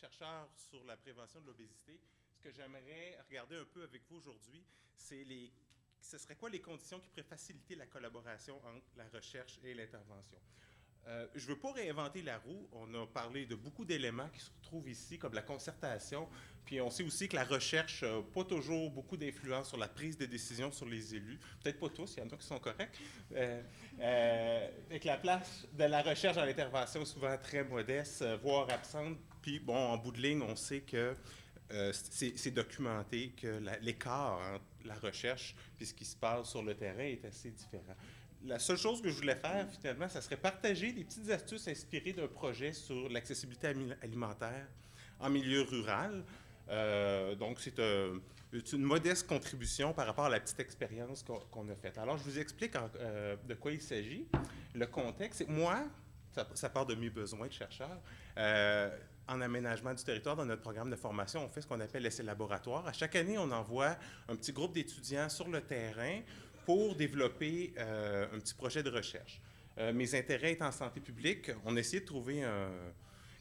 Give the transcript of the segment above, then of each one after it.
chercheur sur la prévention de l'obésité. Ce que j'aimerais regarder un peu avec vous aujourd'hui, c'est ce serait quoi les conditions qui pourraient faciliter la collaboration entre la recherche et l'intervention. Je ne veux pas réinventer la roue. On a parlé de beaucoup d'éléments qui se retrouvent ici, comme la concertation. Puis on sait aussi que la recherche n'a pas toujours beaucoup d'influence sur la prise de décision sur les élus. Peut-être pas tous, il y en a qui sont corrects. Avec la place de la recherche dans l'intervention souvent très modeste, voire absente. Puis bon, en bout de ligne, on sait que c'est documenté que l'écart entre la recherche et ce qui se passe sur le terrain est assez différent. La seule chose que je voulais faire, finalement, ça serait partager des petites astuces inspirées d'un projet sur l'accessibilité alimentaire en milieu rural. Donc, c'est une modeste contribution par rapport à la petite expérience qu'on a faite. Alors, je vous explique de quoi il s'agit. Le contexte, c'est moi, ça part de mes besoins de chercheur. En aménagement du territoire, dans notre programme de formation, on fait ce qu'on appelle l'essai laboratoire. À chaque année, on envoie un petit groupe d'étudiants sur le terrain pour développer un petit projet de recherche. Mes intérêts étant en santé publique, on a essayé de trouver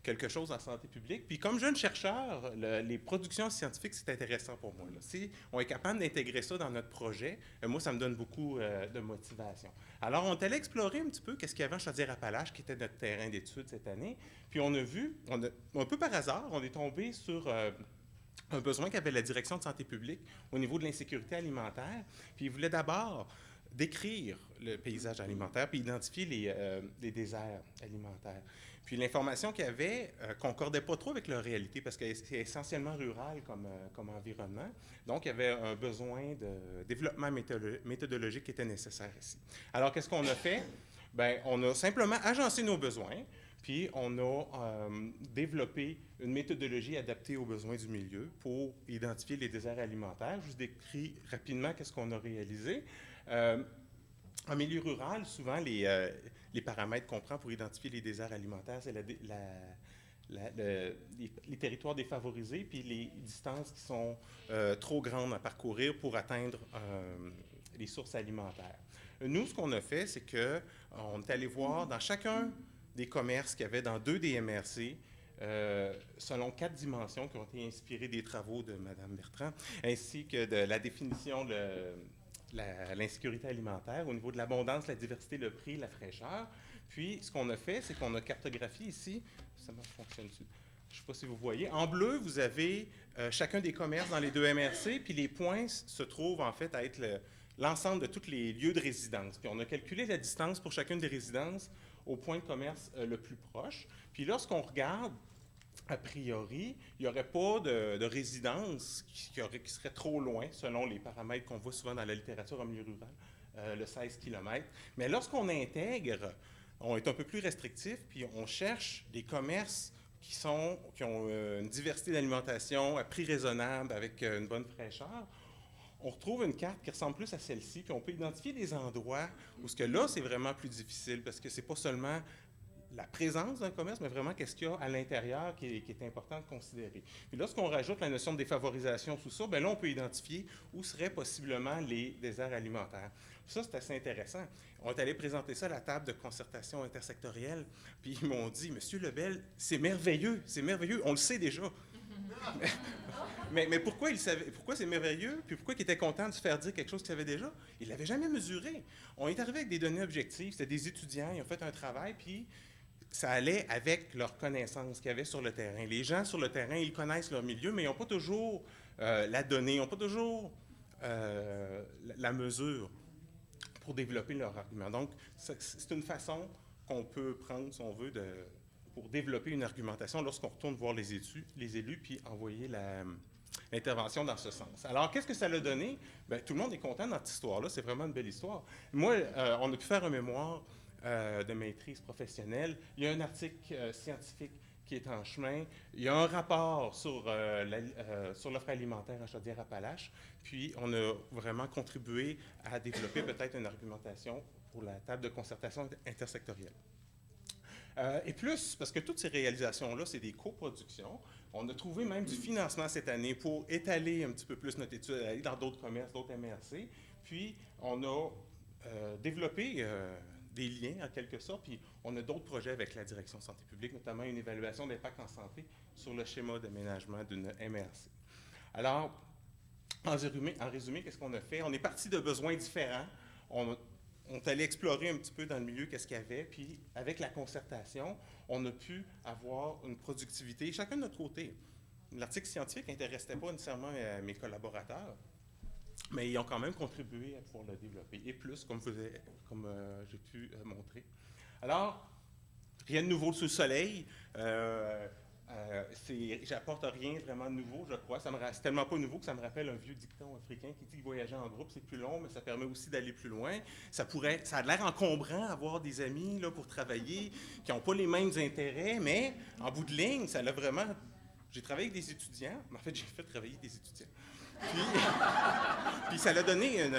quelque chose en santé publique. Puis comme jeune chercheur, les productions scientifiques, c'est intéressant pour moi. Là. Si on est capable d'intégrer ça dans notre projet, moi, ça me donne beaucoup de motivation. Alors, on est allé explorer un petit peu qu'est-ce qu'il y avait en Chaudière-Appalaches, qui était notre terrain d'études cette année. Puis on a vu, un peu par hasard, on est tombé sur un besoin qu'avait la direction de santé publique au niveau de l'insécurité alimentaire. Puis ils voulaient d'abord décrire le paysage alimentaire puis identifier les déserts alimentaires. Puis l'information qu'il y avait concordait pas trop avec leur réalité parce que c'est essentiellement rural comme environnement. Donc, il y avait un besoin de développement méthodologique qui était nécessaire ici. Alors, qu'est-ce qu'on a fait? Bien, on a simplement agencé nos besoins, puis on a développé une méthodologie adaptée aux besoins du milieu pour identifier les déserts alimentaires. Je vous décris rapidement qu'est-ce qu'on a réalisé. En milieu rural, souvent, les paramètres qu'on prend pour identifier les déserts alimentaires, c'est les territoires défavorisés, puis les distances qui sont trop grandes à parcourir pour atteindre les sources alimentaires. Nous, ce qu'on a fait, c'est qu'on est allé voir dans chacun des commerces qu'il y avait dans 2 des MRC, selon 4 dimensions qui ont été inspirées des travaux de Mme Bertrand, ainsi que de la définition de l'insécurité alimentaire au niveau de l'abondance, la diversité, le prix, la fraîcheur. Puis, ce qu'on a fait, c'est qu'on a cartographié ici, ça fonctionne dessus. Je ne sais pas si vous voyez. En bleu, vous avez chacun des commerces dans les 2 MRC, puis les points se trouvent en fait à être l'ensemble de tous les lieux de résidence. Puis on a calculé la distance pour chacune des résidences au point de commerce le plus proche. Puis lorsqu'on regarde, a priori, il n'y aurait pas de résidence qui serait trop loin, selon les paramètres qu'on voit souvent dans la littérature en milieu rural, le 16 km. Mais lorsqu'on intègre, on est un peu plus restrictif, puis on cherche des commerces qui ont une diversité d'alimentation à prix raisonnable, avec une bonne fraîcheur. On retrouve une carte qui ressemble plus à celle-ci, puis on peut identifier des endroits où ce que là, c'est vraiment plus difficile, parce que c'est pas seulement la présence d'un commerce, mais vraiment qu'est-ce qu'il y a à l'intérieur qui est important de considérer. Puis lorsqu'on rajoute la notion de défavorisation sous ça, bien là, on peut identifier où seraient possiblement les déserts alimentaires. Ça, c'est assez intéressant. On est allé présenter ça à la table de concertation intersectorielle, puis ils m'ont dit, Monsieur Lebel, c'est merveilleux, on le sait déjà. Mais pourquoi pourquoi c'est merveilleux, puis pourquoi il était content de se faire dire quelque chose qu'il savait déjà? Il ne l'avait jamais mesuré. On est arrivé avec des données objectives, c'était des étudiants, ils ont fait un travail, puis ça allait avec leurs connaissances qu'il y avait sur le terrain. Les gens sur le terrain, ils connaissent leur milieu, mais ils n'ont pas toujours la donnée, ils n'ont pas toujours la mesure pour développer leur argument. Donc, c'est une façon qu'on peut prendre, si on veut, pour développer une argumentation lorsqu'on retourne voir les élus puis envoyer l'intervention dans ce sens. Alors, qu'est-ce que ça a donné? Bien, tout le monde est content dans cette histoire-là. C'est vraiment une belle histoire. Moi, on a pu faire un mémoire de maîtrise professionnelle. Il y a un article scientifique qui est en chemin. Il y a un rapport sur l'offre alimentaire à Chaudière-Appalaches. Puis, on a vraiment contribué à développer peut-être une argumentation pour la table de concertation intersectorielle. Et plus, parce que toutes ces réalisations-là, c'est des coproductions, on a trouvé même du financement cette année pour étaler un petit peu plus notre étude, aller dans d'autres commerces, d'autres MRC. Puis, on a développé des liens en quelque sorte. Puis on a d'autres projets avec la direction santé publique, notamment une évaluation d'impact en santé sur le schéma d'aménagement d'une MRC. Alors, en résumé, qu'est-ce qu'on a fait? On est parti de besoins différents. On est allé explorer un petit peu dans le milieu qu'est-ce qu'il y avait, puis avec la concertation, on a pu avoir une productivité, chacun de notre côté. L'article scientifique n'intéressait pas nécessairement mes collaborateurs, mais ils ont quand même contribué à pouvoir le développer, et plus, comme j'ai pu montrer. Alors, rien de nouveau sous le soleil. J'apporte rien vraiment de nouveau, je crois. C'est tellement pas nouveau que ça me rappelle un vieux dicton africain qui dit que voyager en groupe, c'est plus long, mais ça permet aussi d'aller plus loin. Ça a l'air encombrant avoir des amis là, pour travailler qui n'ont pas les mêmes intérêts, mais en bout de ligne, ça l'a vraiment... J'ai travaillé avec des étudiants, mais en fait, j'ai fait travailler des étudiants. Puis ça l'a donné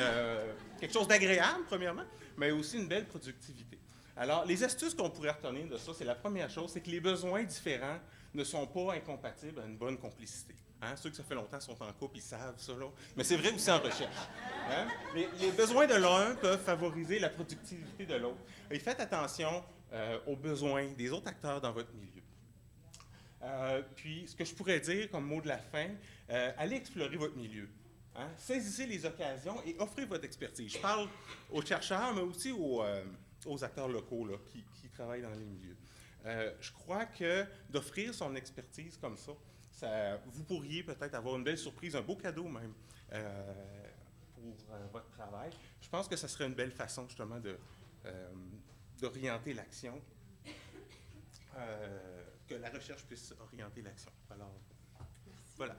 quelque chose d'agréable, premièrement, mais aussi une belle productivité. Alors, les astuces qu'on pourrait retenir de ça, c'est la première chose, c'est que les besoins différents ne sont pas incompatibles à une bonne complicité. Hein? Ceux que ça fait longtemps sont en couple, ils savent ça, là. Mais c'est vrai aussi en recherche. Hein? Les besoins de l'un peuvent favoriser la productivité de l'autre. Et faites attention aux besoins des autres acteurs dans votre milieu. Puis, ce que je pourrais dire comme mot de la fin, allez explorer votre milieu. Hein? Saisissez les occasions et offrez votre expertise. Je parle aux chercheurs, mais aussi aux acteurs locaux là, qui travaillent dans les milieux. Je crois que d'offrir son expertise comme ça, vous pourriez peut-être avoir une belle surprise, un beau cadeau même pour votre travail. Je pense que ce serait une belle façon justement d'orienter l'action. Que la recherche puisse orienter l'action. Alors, voilà.